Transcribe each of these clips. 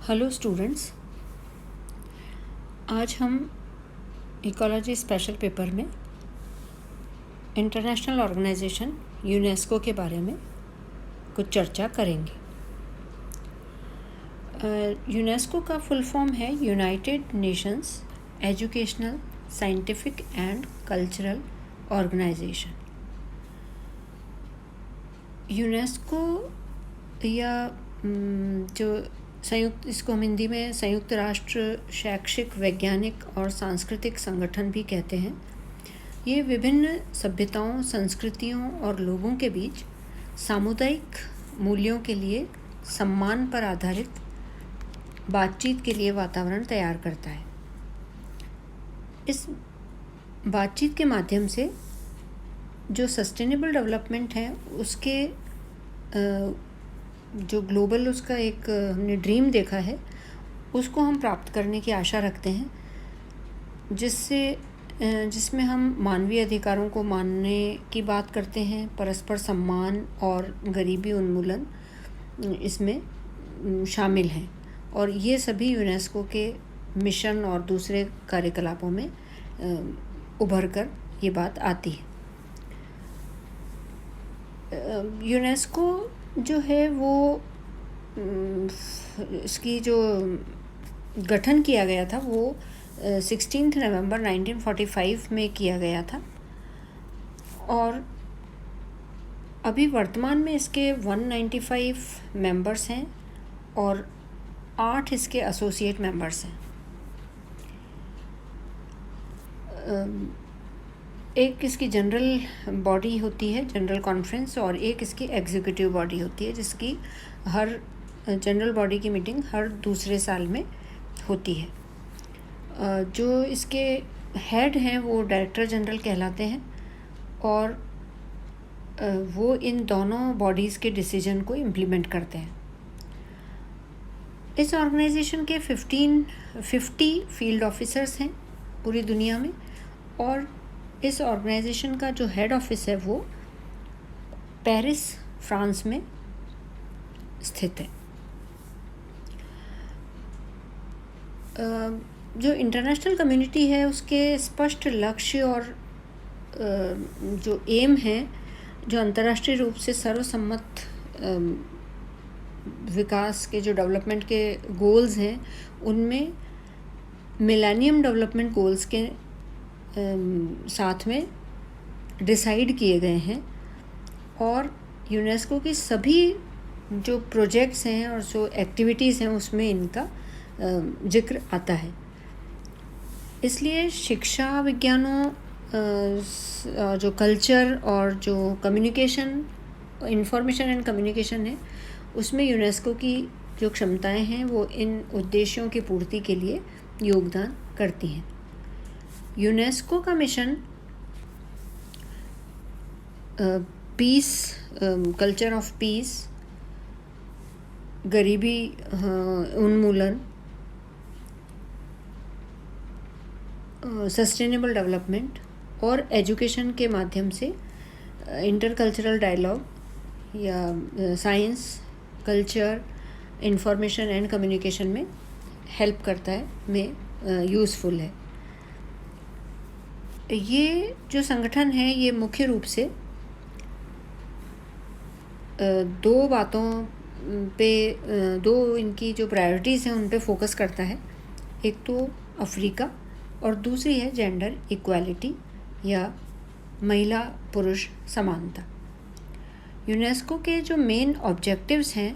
Hello students, आज हम ecology special paper में इंटरनेशनल ऑर्गेनाइजेशन यूनेस्को के बारे में कुछ चर्चा करेंगे। यूनेस्को का फुल फॉर्म है United Nations Educational, Scientific and Cultural Organisation. UNESCO या जो इसको हम हिंदी में संयुक्त राष्ट्र शैक्षिक, वैज्ञानिक और सांस्कृतिक संगठन भी कहते हैं। ये विभिन्न सभ्यताओं, संस्कृतियों और लोगों के बीच सामुदायिक मूल्यों के लिए सम्मान पर आधारित बातचीत के लिए वातावरण तैयार करता है। इस बातचीत के माध्यम से जो सस्टेनेबल डेवलपमेंट है उसके जो ग्लोबल उसका एक हमने ड्रीम देखा है, उसको हम प्राप्त करने की आशा रखते हैं, जिसमें हम मानवीय अधिकारों को मानने की बात करते हैं। परस्पर सम्मान और गरीबी उन्मूलन इसमें शामिल हैं और ये सभी यूनेस्को के मिशन और दूसरे कार्यकलापों में उभर कर ये बात आती है। यूनेस्को जो है वो इसकी जो गठन किया गया था वो 16 नवंबर 1945 में किया गया था और अभी वर्तमान में इसके 195 मेंबर्स हैं और 8 इसके एसोसिएट मेंबर्स हैं। एक इसकी जनरल बॉडी होती है, जनरल कॉन्फ्रेंस, और एक इसकी एग्जीक्यूटिव बॉडी होती है जिसकी हर जनरल बॉडी की मीटिंग हर दूसरे साल में होती है। जो इसके हेड हैं वो डायरेक्टर जनरल कहलाते हैं और वो इन दोनों बॉडीज़ के डिसीजन को इम्प्लीमेंट करते हैं। इस ऑर्गेनाइजेशन के 50 फील्ड ऑफिसर्स हैं पूरी दुनिया में और इस ऑर्गेनाइजेशन का जो हेड ऑफिस है वो पेरिस, फ्रांस में स्थित है। जो इंटरनेशनल कम्युनिटी है उसके स्पष्ट लक्ष्य और जो एम है, जो अंतर्राष्ट्रीय रूप से सर्वसम्मत विकास के जो डेवलपमेंट के गोल्स हैं उनमें मिलेनियम डेवलपमेंट गोल्स के साथ में डिसाइड किए गए हैं और यूनेस्को की सभी जो प्रोजेक्ट्स हैं और जो एक्टिविटीज़ हैं उसमें इनका जिक्र आता है। इसलिए शिक्षा, विज्ञानों, जो कल्चर और जो कम्युनिकेशन, इंफॉर्मेशन एंड कम्युनिकेशन है, उसमें यूनेस्को की जो क्षमताएं हैं वो इन उद्देश्यों की पूर्ति के लिए योगदान करती हैं। यूनेस्को का mission peace, culture of peace, गरीबी उन्मूलन, सस्टेनेबल डेवलपमेंट और एजुकेशन के माध्यम से इंटरकल्चरल डायलॉग या science, culture, information and communication में हेल्प करता है, में यूज़फुल है। ये जो संगठन है ये मुख्य रूप से दो बातों पे, दो इनकी जो प्रायोरिटीज़ हैं उन पे फोकस करता है। एक तो अफ्रीका और दूसरी है जेंडर इक्वालिटी या महिला पुरुष समानता। यूनेस्को के जो मेन ऑब्जेक्टिव्स हैं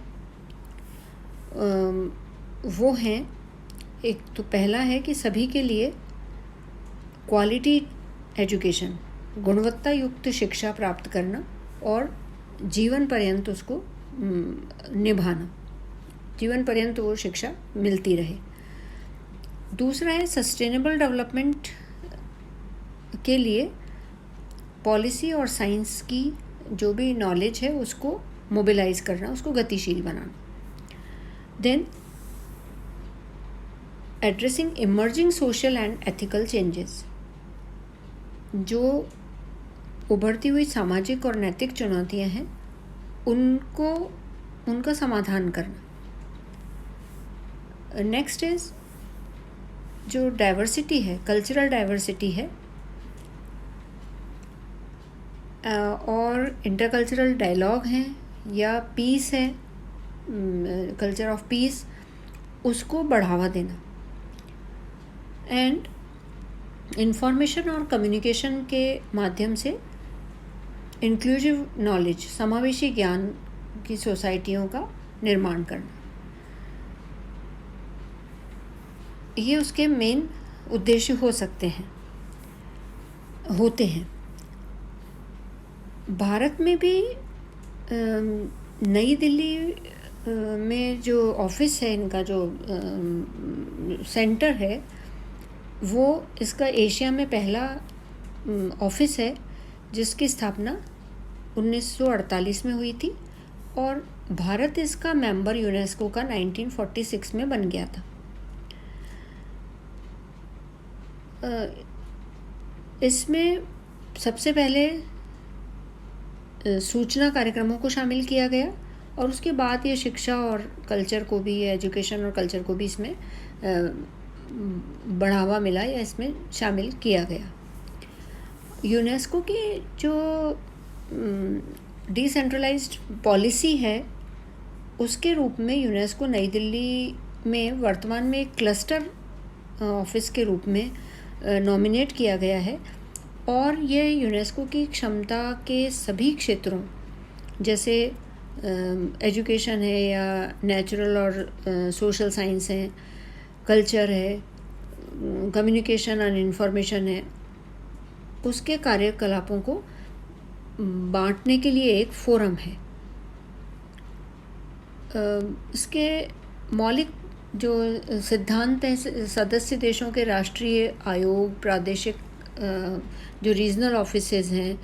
वो हैं, एक तो पहला है कि सभी के लिए क्वालिटी एजुकेशन, गुणवत्ता युक्त शिक्षा प्राप्त करना और जीवन पर्यंत उसको निभाना, जीवन पर्यंत वो शिक्षा मिलती रहे। दूसरा है सस्टेनेबल डेवलपमेंट के लिए पॉलिसी और साइंस की जो भी नॉलेज है उसको मोबिलाइज करना, उसको गतिशील बनाना। Then addressing emerging social and ethical changes, जो उभरती हुई सामाजिक और नैतिक चुनौतियां हैं उनका समाधान करना। नेक्स्ट इज़ जो डाइवर्सिटी है, कल्चरल डाइवर्सिटी है और इंटरकल्चरल डायलॉग हैं या पीस है, कल्चर ऑफ पीस, उसको बढ़ावा देना। एंड इंफॉर्मेशन और कम्युनिकेशन के माध्यम से इंक्लूसिव नॉलेज, समावेशी ज्ञान की सोसाइटियों का निर्माण करना, ये उसके मेन उद्देश्य हो सकते हैं, होते हैं। भारत में भी नई दिल्ली में जो ऑफिस है इनका, जो सेंटर है, वो इसका एशिया में पहला ऑफिस है जिसकी स्थापना 1948 में हुई थी और भारत इसका मेंबर यूनेस्को का 1946 में बन गया था। इसमें सबसे पहले सूचना कार्यक्रमों को शामिल किया गया और उसके बाद ये शिक्षा और कल्चर को भी, एजुकेशन और कल्चर को भी इसमें बढ़ावा मिला या इसमें शामिल किया गया। यूनेस्को की जो डिसेंट्रलाइज्ड पॉलिसी है उसके रूप में यूनेस्को नई दिल्ली में वर्तमान में एक क्लस्टर ऑफिस के रूप में नॉमिनेट किया गया है और यह यूनेस्को की क्षमता के सभी क्षेत्रों जैसे एजुकेशन है या नेचुरल और सोशल साइंस है, कल्चर है, कम्युनिकेशन और इन्फॉर्मेशन है, उसके कार्यकलापों को बांटने के लिए एक फोरम है। इसके मौलिक जो सिद्धांत हैं, सदस्य देशों के राष्ट्रीय आयोग, प्रादेशिक जो रीजनल ऑफिसेज हैं,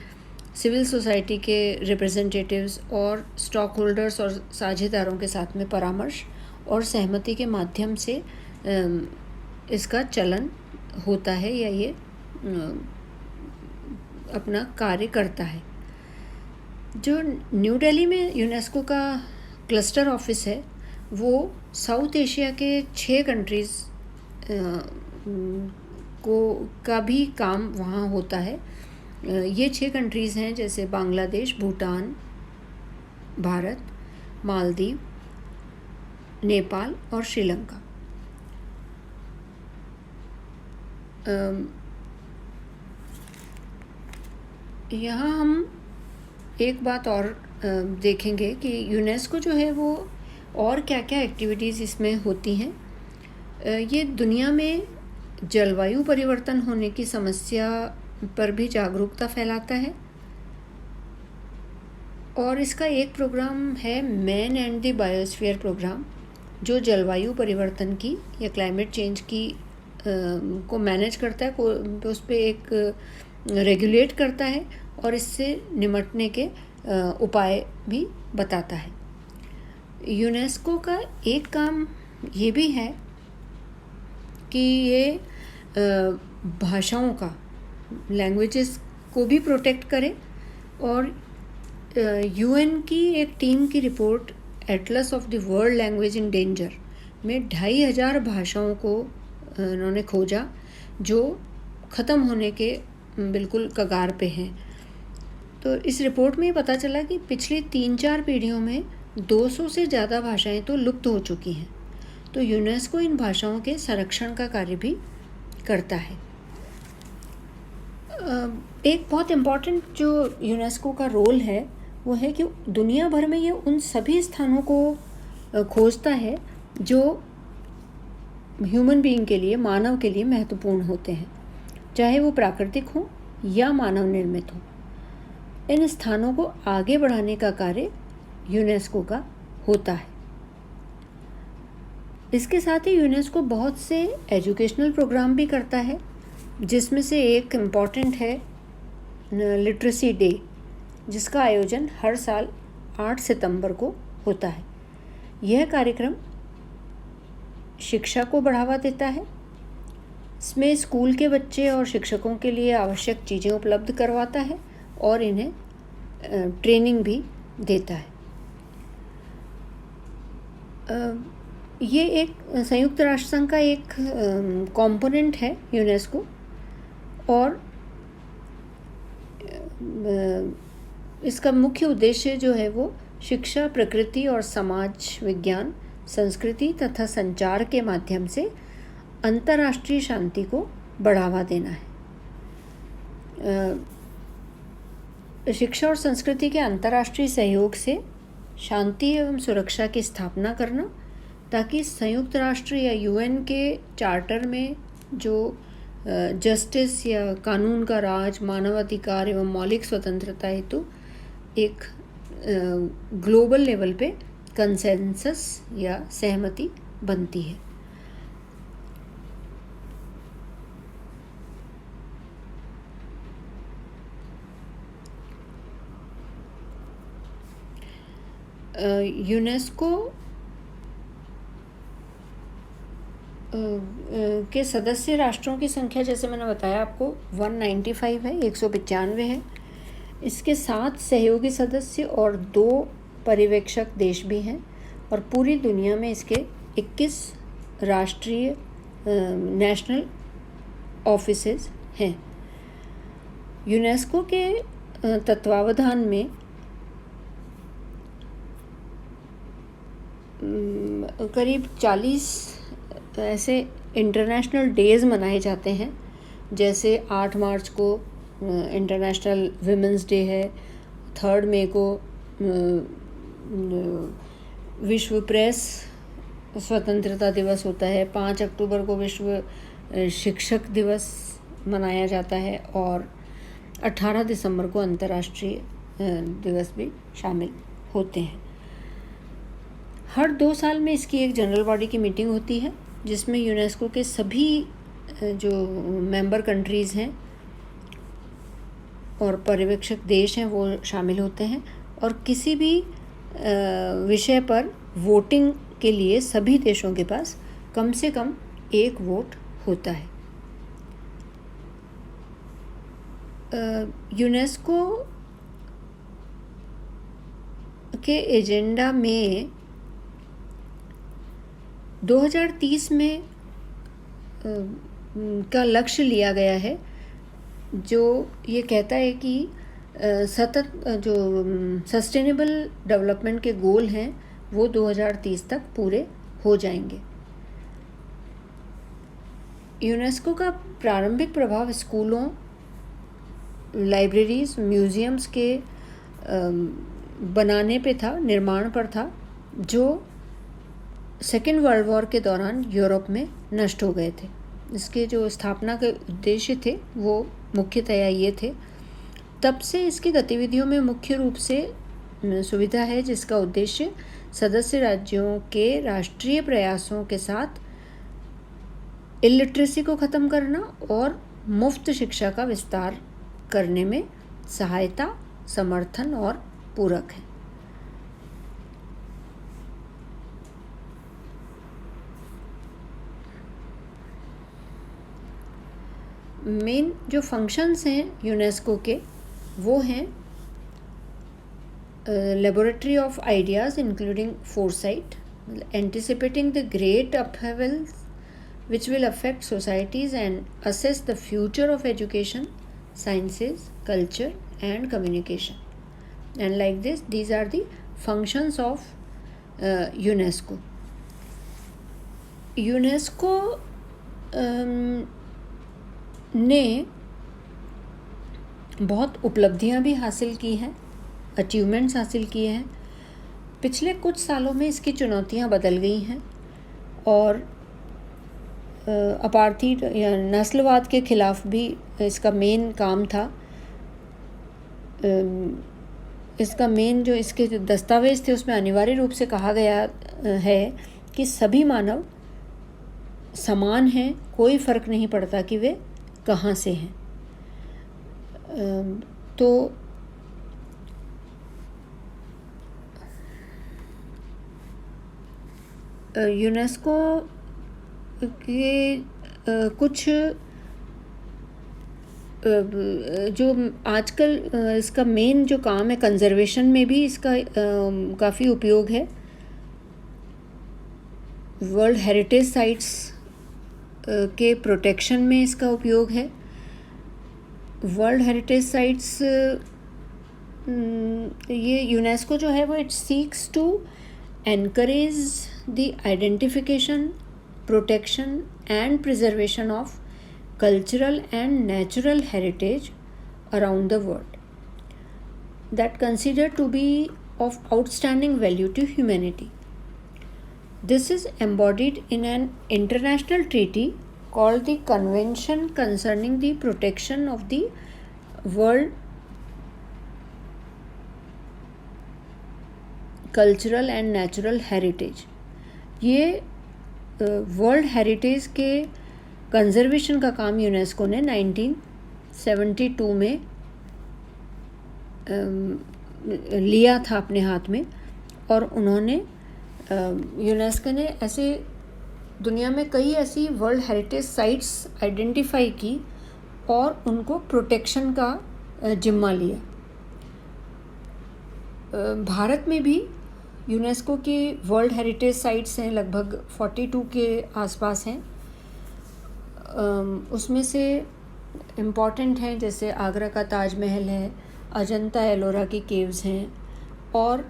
सिविल सोसाइटी के रिप्रेजेंटेटिव्स और स्टॉक होल्डर्स और साझेदारों के साथ में परामर्श और सहमति के माध्यम से इसका चलन होता है या ये अपना कार्य करता है। जो न्यू दिल्ली में यूनेस्को का क्लस्टर ऑफिस है वो साउथ एशिया के 6 कंट्रीज़ का भी काम वहाँ होता है। ये 6 कंट्रीज़ हैं जैसे बांग्लादेश, भूटान, भारत, मालदीव, नेपाल और श्रीलंका। यहाँ हम एक बात और देखेंगे कि यूनेस्को जो है वो और क्या क्या एक्टिविटीज़ इसमें होती हैं। ये दुनिया में जलवायु परिवर्तन होने की समस्या पर भी जागरूकता फैलाता है और इसका एक प्रोग्राम है man and the biosphere programme, जो जलवायु परिवर्तन की या क्लाइमेट चेंज की को मैनेज करता है, उस पर एक रेगुलेट करता है और इससे निपटने के उपाय भी बताता है। यूनेस्को का एक काम ये भी है कि ये भाषाओं का, लैंग्वेजेस को भी प्रोटेक्ट करे और यूएन की एक टीम की report Atlas of the world language in danger में 2500 भाषाओं को उन्होंने खोजा जो ख़त्म होने के बिल्कुल कगार पे हैं। तो इस रिपोर्ट में ये पता चला कि पिछली 3-4 पीढ़ियों में 200 से ज़्यादा भाषाएं तो लुप्त हो चुकी हैं। तो यूनेस्को इन भाषाओं के संरक्षण का कार्य भी करता है। एक बहुत इम्पॉर्टेंट जो यूनेस्को का रोल है वो है कि दुनिया भर में ये उन सभी स्थानों को खोजता है जो ह्यूमन बीइंग के लिए, मानव के लिए महत्वपूर्ण होते हैं, चाहे वो प्राकृतिक हो या मानव निर्मित हो। इन स्थानों को आगे बढ़ाने का कार्य यूनेस्को का होता है। इसके साथ ही यूनेस्को बहुत से एजुकेशनल प्रोग्राम भी करता है, जिसमें से एक इम्पॉर्टेंट है लिटरेसी डे, जिसका आयोजन हर साल 8 सितंबर को होता है। यह कार्यक्रम शिक्षा को बढ़ावा देता है। इसमें स्कूल के बच्चे और शिक्षकों के लिए आवश्यक चीज़ें उपलब्ध करवाता है और इन्हें ट्रेनिंग भी देता है। ये एक संयुक्त राष्ट्र संघ का एक कंपोनेंट है यूनेस्को, और इसका मुख्य उद्देश्य जो है वो शिक्षा, प्रकृति और समाज विज्ञान, संस्कृति तथा संचार के माध्यम से अंतर्राष्ट्रीय शांति को बढ़ावा देना है। शिक्षा और संस्कृति के अंतर्राष्ट्रीय सहयोग से शांति एवं सुरक्षा की स्थापना करना, ताकि संयुक्त राष्ट्र या यूएन के चार्टर में जो जस्टिस या कानून का राज, मानवाधिकार एवं मौलिक स्वतंत्रता हेतु एक ग्लोबल लेवल पे कंसेंसस या सहमति बनती है। यूनेस्को के सदस्य राष्ट्रों की संख्या जैसे मैंने बताया आपको 195 है, 195 है। इसके 7 सहयोगी सदस्य और 2 पर्यवेक्षक देश भी हैं, और पूरी दुनिया में इसके 21 राष्ट्रीय नेशनल ऑफिसेज हैं। यूनेस्को के तत्वावधान में करीब 40 ऐसे इंटरनेशनल डेज़ मनाए जाते हैं, जैसे 8 मार्च को इंटरनेशनल विमेंस डे है, 3 मई को विश्व प्रेस स्वतंत्रता दिवस होता है, 5 अक्टूबर को विश्व शिक्षक दिवस मनाया जाता है, और 18 दिसंबर को अंतर्राष्ट्रीय दिवस भी शामिल होते हैं। हर 2 साल में इसकी एक जनरल बॉडी की मीटिंग होती है, जिसमें यूनेस्को के सभी जो मेंबर कंट्रीज़ हैं और पर्यवेक्षक देश हैं वो शामिल होते हैं, और किसी भी विषय पर वोटिंग के लिए सभी देशों के पास कम से कम 1 वोट होता है। यूनेस्को के एजेंडा में 2030 में का लक्ष्य लिया गया है, जो ये कहता है कि सतत जो सस्टेनेबल डेवलपमेंट के गोल हैं वो 2030 तक पूरे हो जाएंगे। यूनेस्को का प्रारंभिक प्रभाव स्कूलों, लाइब्रेरीज, म्यूज़ियम्स के बनाने पे था, निर्माण पर था, जो सेकेंड वर्ल्ड वॉर के दौरान यूरोप में नष्ट हो गए थे। इसके जो स्थापना के उद्देश्य थे वो मुख्यतया ये थे। तब से इसकी गतिविधियों में मुख्य रूप से सुविधा है, जिसका उद्देश्य सदस्य राज्यों के राष्ट्रीय प्रयासों के साथ इलिटरेसी को ख़त्म करना और मुफ्त शिक्षा का विस्तार करने में सहायता, समर्थन और पूरक है। मेन जो फंक्शंस हैं यूनेस्को के वो हैं laboratory of ideas including foresight, anticipating the great upheavals which will affect societies and assess the future of education, sciences, culture and communication. And like this, these are the functions of UNESCO. UNESCO ने बहुत उपलब्धियां भी हासिल की हैं, achievements हासिल किए हैं। पिछले कुछ सालों में इसकी चुनौतियां बदल गई हैं, और अपार्थीड या नस्लवाद के ख़िलाफ़ भी इसका मेन काम था। इसका मेन जो इसके जो दस्तावेज़ थे उसमें अनिवार्य रूप से कहा गया है कि सभी मानव समान हैं, कोई फ़र्क नहीं पड़ता कि वे कहाँ से हैं। तो यूनेस्को के कुछ जो आजकल इसका मेन जो काम है, कंजर्वेशन में भी इसका काफ़ी उपयोग है। वर्ल्ड हेरिटेज साइट्स के प्रोटेक्शन में इसका उपयोग है। वर्ल्ड हेरिटेज साइट्स ये यूनेस्को जो है वो it seeks to encourage the identification, protection and preservation of cultural and natural heritage around the world that considered to be of outstanding value to humanity. This is embodied in an international treaty called the Convention Concerning the Protection of the World Cultural and Natural Heritage. ये world heritage के conservation का काम UNESCO ने 1972 में लिया था अपने हाथ में, और उन्होंने यूनेस्को ने ऐसे दुनिया में कई ऐसी वर्ल्ड हेरिटेज साइट्स आइडेंटिफाई की और उनको प्रोटेक्शन का जिम्मा लिया। भारत में भी यूनेस्को की वर्ल्ड हेरिटेज साइट्स हैं, लगभग 42 के आसपास हैं। उसमें से इम्पॉर्टेंट हैं जैसे आगरा का ताजमहल है, अजंता एलोरा की केव्स हैं, और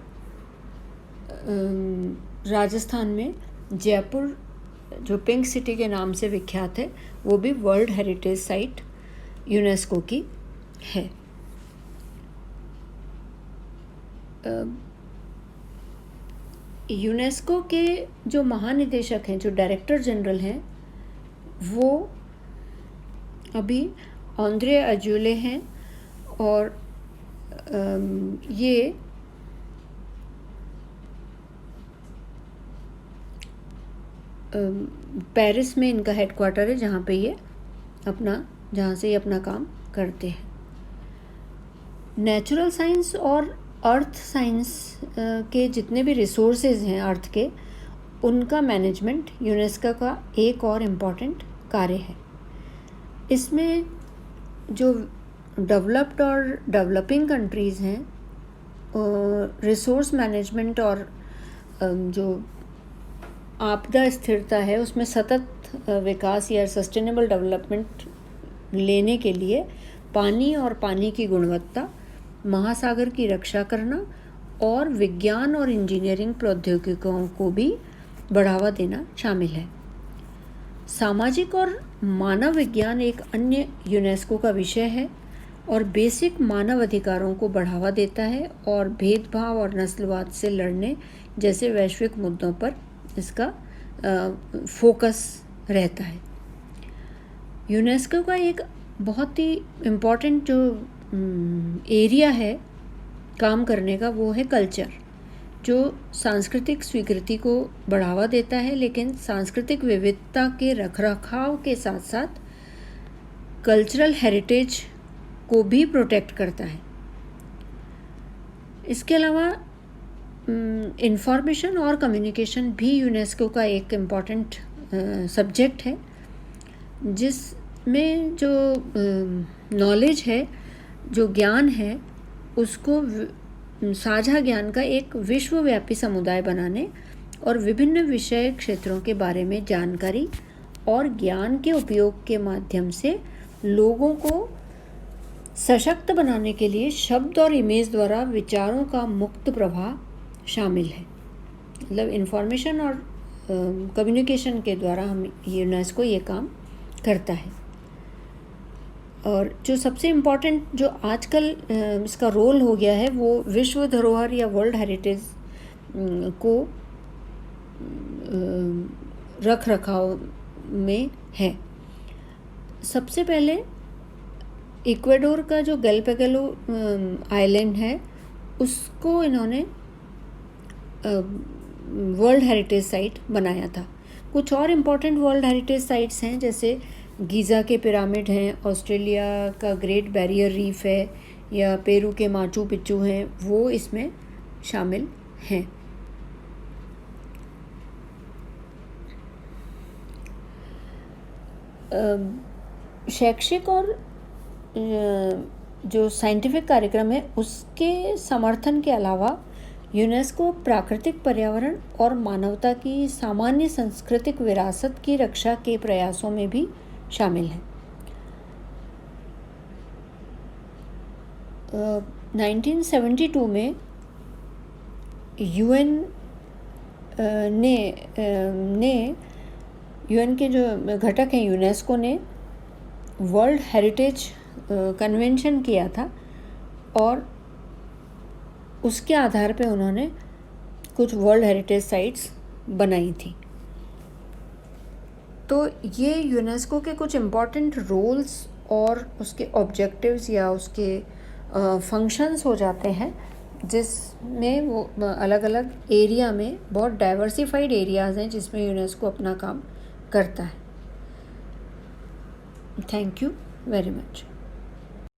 राजस्थान में जयपुर जो पिंक सिटी के नाम से विख्यात है वो भी वर्ल्ड हेरिटेज साइट यूनेस्को की है। यूनेस्को के जो महानिदेशक हैं, जो डायरेक्टर जनरल हैं, वो अभी ऑन्द्रे अजौले हैं, और ये पेरिस में इनका हेडक्वार्टर है, जहाँ से ये अपना काम करते हैं। नेचुरल साइंस और अर्थ साइंस के जितने भी रिसोर्सेज हैं अर्थ के, उनका मैनेजमेंट यूनेस्को का एक और इम्पॉर्टेंट कार्य है। इसमें जो डेवलप्ड और डेवलपिंग कंट्रीज़ हैं, रिसोर्स मैनेजमेंट और जो आपदा स्थिरता है उसमें सतत विकास या सस्टेनेबल डेवलपमेंट लेने के लिए पानी और पानी की गुणवत्ता, महासागर की रक्षा करना और विज्ञान और इंजीनियरिंग प्रौद्योगिकियों को भी बढ़ावा देना शामिल है। सामाजिक और मानव विज्ञान एक अन्य यूनेस्को का विषय है और बेसिक मानव अधिकारों को बढ़ावा देता है और भेदभाव और नस्लवाद से लड़ने जैसे वैश्विक मुद्दों पर इसका फोकस रहता है। यूनेस्को का एक बहुत ही इम्पॉर्टेंट जो एरिया है काम करने का, वो है कल्चर, जो सांस्कृतिक स्वीकृति को बढ़ावा देता है, लेकिन सांस्कृतिक विविधता के रखरखाव के साथ साथ कल्चरल हेरिटेज को भी प्रोटेक्ट करता है। इसके अलावा इंफॉर्मेशन और कम्युनिकेशन भी यूनेस्को का एक इम्पॉर्टेंट सब्जेक्ट है, जिसमें जो नॉलेज है, जो ज्ञान है, उसको साझा ज्ञान का एक विश्वव्यापी समुदाय बनाने और विभिन्न विषय क्षेत्रों के बारे में जानकारी और ज्ञान के उपयोग के माध्यम से लोगों को सशक्त बनाने के लिए शब्द और इमेज द्वारा विचारों का मुक्त प्रवाह शामिल है। मतलब इंफॉर्मेशन और कम्युनिकेशन के द्वारा हम यूनेस्को ये काम करता है। और जो सबसे इम्पॉर्टेंट जो आजकल इसका रोल हो गया है, वो विश्व धरोहर या वर्ल्ड हेरिटेज को रख रखाव में है। सबसे पहले इक्वाडोर का जो गैलापागोस आइलैंड है, उसको इन्होंने वर्ल्ड हेरिटेज साइट बनाया था। कुछ और इम्पॉर्टेंट वर्ल्ड हेरिटेज साइट्स हैं, जैसे गीज़ा के पिरामिड हैं, ऑस्ट्रेलिया का ग्रेट बैरियर रीफ है, या पेरू के माचू पिच्चू हैं, वो इसमें शामिल हैं। शैक्षिक और जो साइंटिफिक कार्यक्रम है, उसके समर्थन के अलावा यूनेस्को प्राकृतिक पर्यावरण और मानवता की सामान्य सांस्कृतिक विरासत की रक्षा के प्रयासों में भी शामिल है। 1972 में यूएन यूएन के जो घटक हैं यूनेस्को ने वर्ल्ड हेरिटेज कन्वेंशन किया था और उसके आधार पे उन्होंने कुछ वर्ल्ड हेरिटेज साइट्स बनाई थी। तो ये यूनेस्को के कुछ इम्पॉर्टेंट रोल्स और उसके ऑब्जेक्टिव्स या उसके फंक्शंस हो जाते हैं, जिसमें वो अलग अलग एरिया में बहुत डाइवर्सिफाइड एरियाज़ हैं जिसमें यूनेस्को अपना काम करता है। Thank you very much.